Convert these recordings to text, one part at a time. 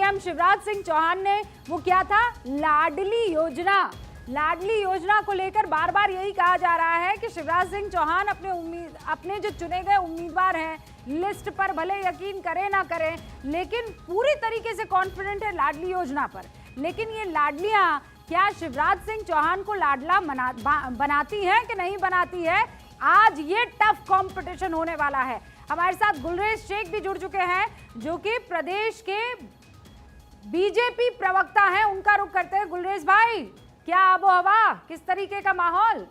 CM Shivraj Singh Chauhan ने, वो क्या था, लाडली योजना। लाडली योजना को लेकर बार बार यही कहा जा रहा है कि शिवराज सिंह चौहान अपने जो चुने गए उम्मीदवार हैं, लिस्ट पर भले यकीन करें ना करें, लेकिन पूरी तरीके से कॉन्फिडेंट है लाडली योजना पर। लेकिन ये लाडलियां क्या शिवराज सिंह चौहान को लाडला बनाती हैं कि नहीं बनाती है, आज ये टफ कंपटीशन होने वाला है। हमारे साथ गुलरेज शेख भी जुड़ चुके हैं, जो कि प्रदेश के बीजेपी प्रवक्ता हैं। उनका रुख करते हैं। गुलरेज भाई, क्या आबो हवा, किस तरीके का माहौल?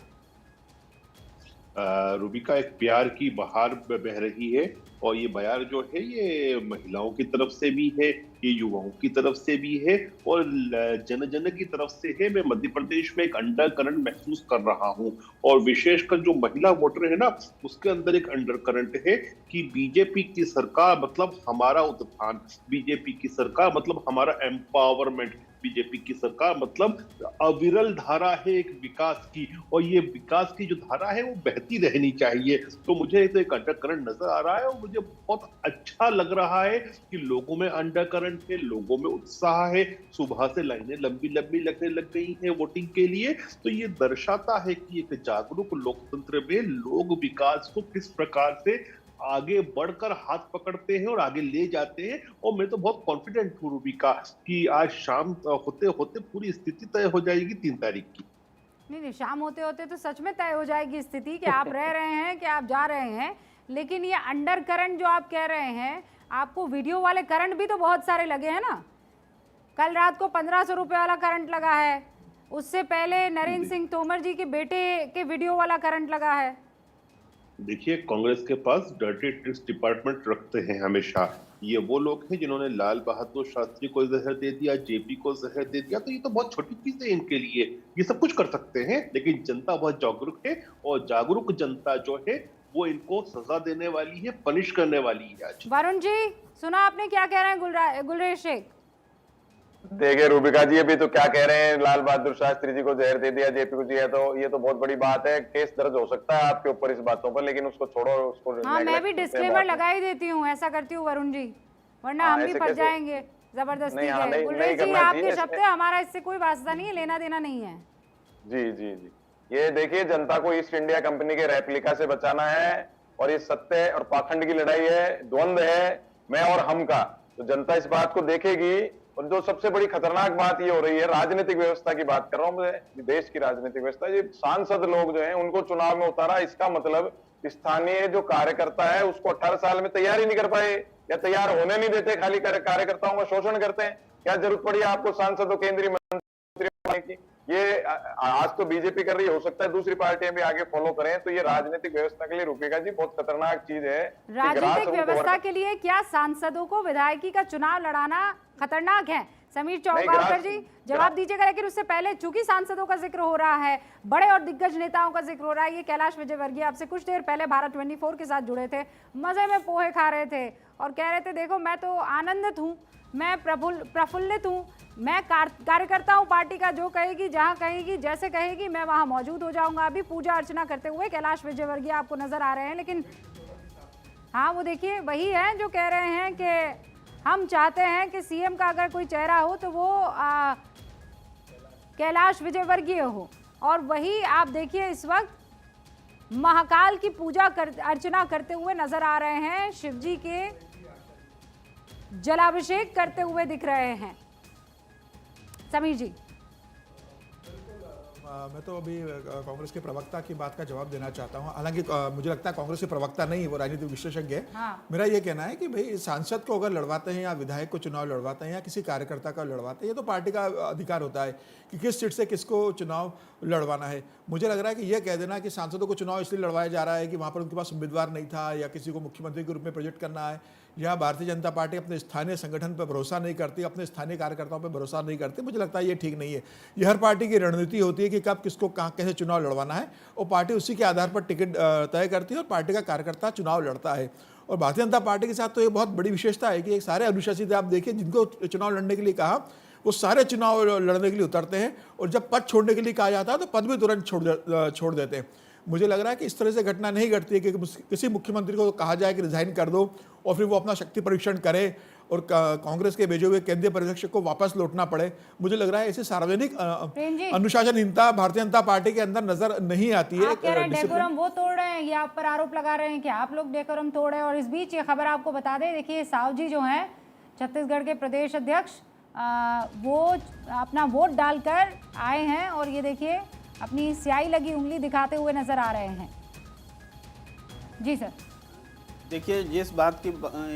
रूबिका, एक प्यार की बहार बह रही है और ये बयार जो है ये महिलाओं की तरफ से भी है, ये युवाओं की तरफ से भी है और जन जन की तरफ से है। मैं मध्य प्रदेश में एक अंडर करंट महसूस कर रहा हूँ और विशेषकर जो महिला वोटर है ना, उसके अंदर एक अंडर करंट है कि बीजेपी की सरकार मतलब हमारा उत्थान, बीजेपी की सरकार मतलब हमारा एम्पावरमेंट, बीजेपी की सरकार मतलब अविरल धारा है एक विकास की, और ये विकास की जो धारा है वो बहती रहनी चाहिए। तो मुझे तो एक अंडर करंट नजर आ रहा है और मुझे बहुत अच्छा लग रहा है कि लोगों में अंडर करंट है, लोगों में उत्साह है, सुबह से लाइनें लंबी लंबी लगने लग गई हैं वोटिंग के लिए। तो ये दर्शाता है कि एक जागरूक लोकतंत्र में लोग विकास को किस प्रकार से आगे बढ़कर हाथ पकड़ते हैं और आगे ले जाते हैं। और मैं तो बहुत कॉन्फिडेंट हूँ रूबिका कि आज शाम होते होते पूरी स्थिति तय हो जाएगी 3 तारीख की। नहीं, शाम होते होते तो सच में तय हो जाएगी स्थिति कि आप रह रहे हैं कि आप जा रहे हैं। लेकिन ये अंडर करंट जो आप कह रहे हैं, आपको वीडियो वाले करंट भी तो बहुत सारे लगे हैं ना। कल रात को 1500 रुपये वाला करंट लगा है, उससे पहले नरेंद्र सिंह तोमर जी के बेटे के वीडियो वाला करंट लगा है। देखिए, कांग्रेस के पास डर्टी ट्रिक्स डिपार्टमेंट रखते हैं हमेशा। ये वो लोग हैं जिन्होंने लाल बहादुर शास्त्री को जहर दे दिया, जेपी को जहर दे दिया। तो ये तो बहुत छोटी चीज है इनके लिए, ये सब कुछ कर सकते हैं। लेकिन जनता बहुत जागरूक है और जागरूक जनता जो है वो इनको सजा देने वाली है, पनिश करने वाली है। आज वरुण जी, सुना आपने क्या कह रहे हैं गुलरेज शेख? देखिए रूबिका जी, अभी तो क्या कह रहे हैं, लाल बहादुर शास्त्री जी को जहर दे दिया, जेपी को दिया, तो ये तो बहुत बड़ी बात है। केस दर्ज हो सकता है आपके ऊपर इस बातों पर, लेकिन उसको छोड़ो, उसको हाँ, मैं भी डिस्क्लेमर लगा ही देती हूँ, ऐसा करती हूँ वरुण जी, वरना हम भी फंस जाएंगे जबरदस्ती के। गुलरेज जी, आपके शब्द है, हमारा इससे कोई वास्ता नहीं है, लेना देना नहीं है। जी जी जी, ये देखिए, जनता को ईस्ट इंडिया कंपनी के रेप्लिका से बचाना है और ये सत्य और पाखंड की लड़ाई है, द्वंद है मैं और हम का। तो जनता इस बात को देखेगी। और जो सबसे बड़ी खतरनाक बात ये हो रही है, राजनीतिक व्यवस्था की बात कर रहा हूं मैं, देश की राजनीतिक व्यवस्था, ये सांसद लोग जो हैं उनको चुनाव में उतारा, इसका मतलब स्थानीय जो कार्यकर्ता है उसको 18 साल में तैयार ही नहीं कर पाए या तैयार होने नहीं देते, खाली कार्यकर्ताओं का शोषण करते हैं। क्या जरूरत पड़ी आपको सांसदों, केंद्रीय मंत्री बनने की? ये आज तो बीजेपी कर रही है, हो सकता है दूसरी पार्टियां भी आगे फॉलो करें। तो ये राजनीतिक व्यवस्था के लिए रुकेगा जी, बहुत खतरनाक चीज है। राजनीतिक व्यवस्था के लिए क्या सांसदों को विधायकी का चुनाव लड़ाना खतरनाक है? समीर चौंगावकर जी, जवाब दीजिएगा। लेकिन उससे पहले चूंकि सांसदों का जिक्र हो रहा है, बड़े और दिग्गज नेताओं का जिक्र हो रहा है, ये कैलाश विजयवर्गीय आपसे कुछ देर पहले भारत 24 के साथ जुड़े थे, मजे में पोहे खा रहे थे और कह रहे थे, देखो मैं तो आनंदित हूँ, मैं प्रफुल्लित हूँ, मैं कार्यकर्ता हूँ पार्टी का, जो कहेगी, जहाँ कहेगी, जैसे कहेगी, मैं वहाँ मौजूद हो जाऊंगा। अभी पूजा अर्चना करते हुए कैलाश विजयवर्गीय आपको नजर आ रहे हैं। लेकिन हाँ, वो देखिए, वही है जो कह रहे हैं कि हम चाहते हैं कि सीएम का अगर कोई चेहरा हो तो वो कैलाश विजयवर्गीय हो। और वही आप देखिए, इस वक्त महाकाल की पूजा अर्चना करते हुए नजर आ रहे हैं, शिवजी के जलाभिषेक करते हुए दिख रहे हैं। समीर जी, मैं तो अभी कांग्रेस के प्रवक्ता की बात का जवाब देना चाहता हूं। हालांकि मुझे लगता है कांग्रेस के प्रवक्ता नहीं, वो राजनीतिक विशेषज्ञ है। हाँ। मेरा ये कहना है कि भाई सांसद को अगर लड़वाते हैं या विधायक को चुनाव लड़वाते हैं या किसी कार्यकर्ता का लड़वाते हैं, ये तो पार्टी का अधिकार होता है कि किस सीट से किसको चुनाव लड़वाना है। मुझे लग रहा है कि यह कह देना कि सांसदों को चुनाव इसलिए लड़वाया जा रहा है कि वहाँ पर उनके पास उम्मीदवार नहीं था या किसी को मुख्यमंत्री के रूप में प्रोजेक्ट करना है, या भारतीय जनता पार्टी अपने स्थानीय संगठन पर भरोसा नहीं करती, अपने स्थानीय कार्यकर्ताओं पर भरोसा नहीं करती, मुझे लगता है ये ठीक नहीं है। ये हर पार्टी की रणनीति होती है कि कब किसको कहाँ कैसे चुनाव लड़वाना है, और पार्टी उसी के आधार पर टिकट तय करती है और पार्टी का कार्यकर्ता चुनाव लड़ता है। और भारतीय जनता पार्टी के साथ तो ये बहुत बड़ी विशेषता है कि एक सारे अनुशासित, आप देखिए, जिनको चुनाव लड़ने के लिए कहा वो सारे चुनाव लड़ने के लिए उतरते हैं, और जब पद छोड़ने के लिए कहा जाता है तो पद भी तुरंत छोड़ देते हैं। मुझे लग रहा है कि इस तरह से घटना नहीं घटती है कि किसी मुख्यमंत्री को कहा जाए कि रिजाइन कर दो और फिर वो अपना शक्ति परीक्षण करे और कांग्रेस के भेजे हुए केंद्रीय पर्यवेक्षक को वापस लौटना पड़े, मुझे लग रहा है ऐसी सार्वजनिक अनुशासनहीनता भारतीय जनता पार्टी के अंदर नजर नहीं आती है। आप कह रहे हैं डेकोरम वो तोड़ रहे हैं, ये आप पर आरोप लगा रहे हैं कि आप लोग डेकोरम तोड़ रहे हैं। और इस बीच ये खबर आपको बता दें, देखिए साव जी जो हैं छत्तीसगढ़ के प्रदेश अध्यक्ष, वो अपना वोट डालकर आए हैं और ये देखिए अपनी स्याही लगी उंगली दिखाते हुए नजर आ रहे हैं। जी सर। देखिए, जिस बात की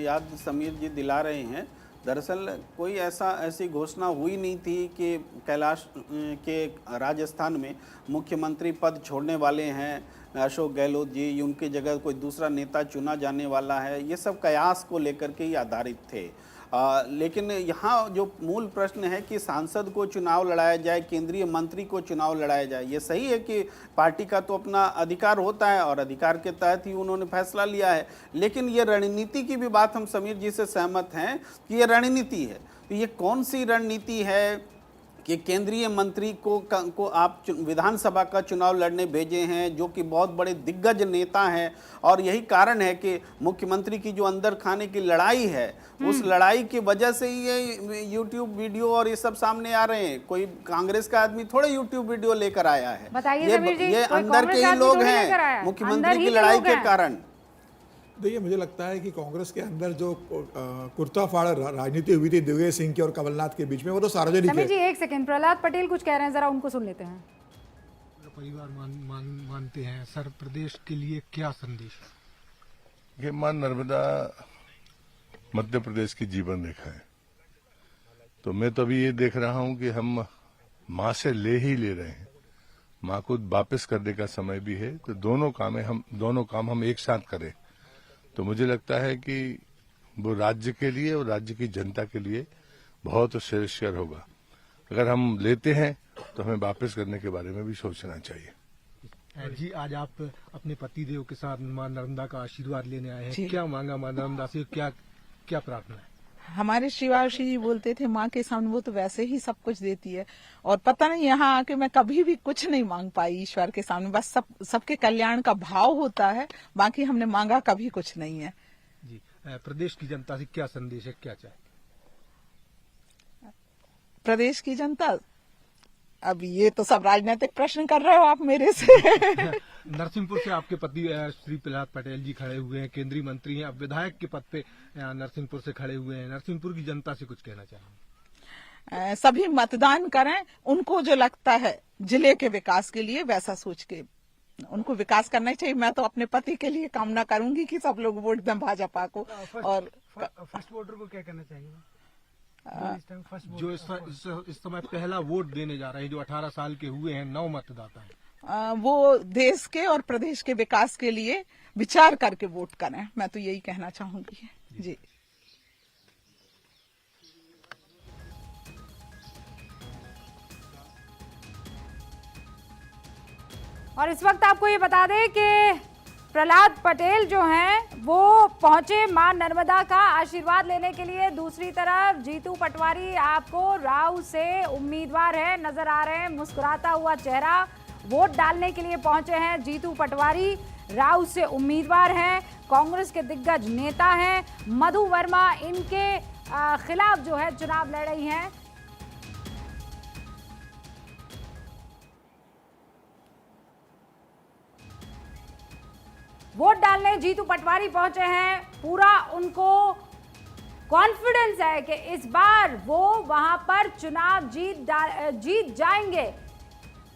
याद समीर जी दिला रहे हैं, दरअसल कोई ऐसी घोषणा हुई नहीं थी कि कैलाश के राजस्थान में मुख्यमंत्री पद छोड़ने वाले हैं अशोक गहलोत जी, उनकी जगह कोई दूसरा नेता चुना जाने वाला है। ये सब कयास को लेकर के ही आधारित थे। लेकिन यहाँ जो मूल प्रश्न है कि सांसद को चुनाव लड़ाया जाए, केंद्रीय मंत्री को चुनाव लड़ाया जाए, ये सही है कि पार्टी का तो अपना अधिकार होता है और अधिकार के तहत ही उन्होंने फैसला लिया है। लेकिन ये रणनीति की भी बात हम समीर जी से सहमत हैं कि ये रणनीति है। तो ये कौन सी रणनीति है कि केंद्रीय मंत्री को आप विधानसभा का चुनाव लड़ने भेजे हैं, जो कि बहुत बड़े दिग्गज नेता हैं, और यही कारण है कि मुख्यमंत्री की जो अंदर खाने की लड़ाई है, उस लड़ाई की वजह से ही ये यूट्यूब वीडियो और ये सब सामने आ रहे हैं। कोई कांग्रेस का आदमी थोड़े यूट्यूब वीडियो लेकर आया है, ये अंदर के ही लोग हैं मुख्यमंत्री की लड़ाई के कारण। देखिए, मुझे लगता है कि कांग्रेस के अंदर जो कुर्ता फाड़ राजनीति हुई थी दिग्विजय सिंह की और कमलनाथ के बीच में, वो तो सार्वजनिक है। जी एक सेकंड, प्रहलाद पटेल कुछ कह रहे हैं, जरा उनको सुन लेते हैं। परिवार मानते हैं सर, प्रदेश के लिए क्या संदेश? ये मां नर्मदा मध्य प्रदेश की जीवन रेखा है। तो मैं तो अभी ये देख रहा हूं कि हम मां से ले रहे हैं। मां को वापस करने का समय भी है, तो दोनों काम हम एक साथ करें तो मुझे लगता है कि वो राज्य के लिए और राज्य की जनता के लिए बहुत श्रेयस्कर होगा। अगर हम लेते हैं तो हमें वापस करने के बारे में भी सोचना चाहिए। जी, आज आप अपने पति देव के साथ मां नर्मदा का आशीर्वाद लेने आए हैं, क्या मांगा मां नर्मदा से, क्या प्रार्थना है? हमारे शिवाशी जी बोलते थे माँ के सामने वो तो वैसे ही सब कुछ देती है, और पता नहीं यहाँ आके मैं कभी भी कुछ नहीं मांग पाई ईश्वर के सामने। बस सबके कल्याण का भाव होता है, बाकी हमने मांगा कभी कुछ नहीं है। जी, प्रदेश की जनता से क्या संदेश है, क्या चाहे? प्रदेश की जनता, अब ये तो सब राजनीतिक प्रश्न कर रहे हो आप मेरे से। नरसिंहपुर से आपके पति श्री प्रहलाद पटेल जी खड़े हुए हैं, केंद्रीय मंत्री हैं, अब विधायक के पद पे नरसिंहपुर से खड़े हुए हैं। नरसिंहपुर की जनता से कुछ कहना चाहेंगे? सभी मतदान करें, उनको जो लगता है जिले के विकास के लिए वैसा सोच के उनको विकास करना चाहिए। मैं तो अपने पति के लिए कामना करूंगी कि सब लोग वोट दें भाजपा को। और फर्स्ट वोटर को क्या कहना चाहिए? जो इस समय पहला वोट देने जा रहे हैं, जो 18 साल के हुए हैं, 9 मतदाता हैं, वो देश के और प्रदेश के विकास के लिए विचार करके वोट करें, मैं तो यही कहना चाहूंगी। जी। और इस वक्त आपको ये बता दें कि प्रहलाद पटेल जो हैं वो पहुंचे मां नर्मदा का आशीर्वाद लेने के लिए। दूसरी तरफ जीतू पटवारी आपको राव से उम्मीदवार है नजर आ रहे हैं, मुस्कुराता हुआ चेहरा, वोट डालने के लिए पहुंचे हैं जीतू पटवारी, राव से उम्मीदवार हैं, कांग्रेस के दिग्गज नेता हैं। मधु वर्मा इनके खिलाफ जो है चुनाव लड़ रही हैं। वोट डालने जीतू पटवारी पहुंचे हैं, पूरा उनको कॉन्फिडेंस है कि इस बार वो वहां पर चुनाव जीत जाएंगे।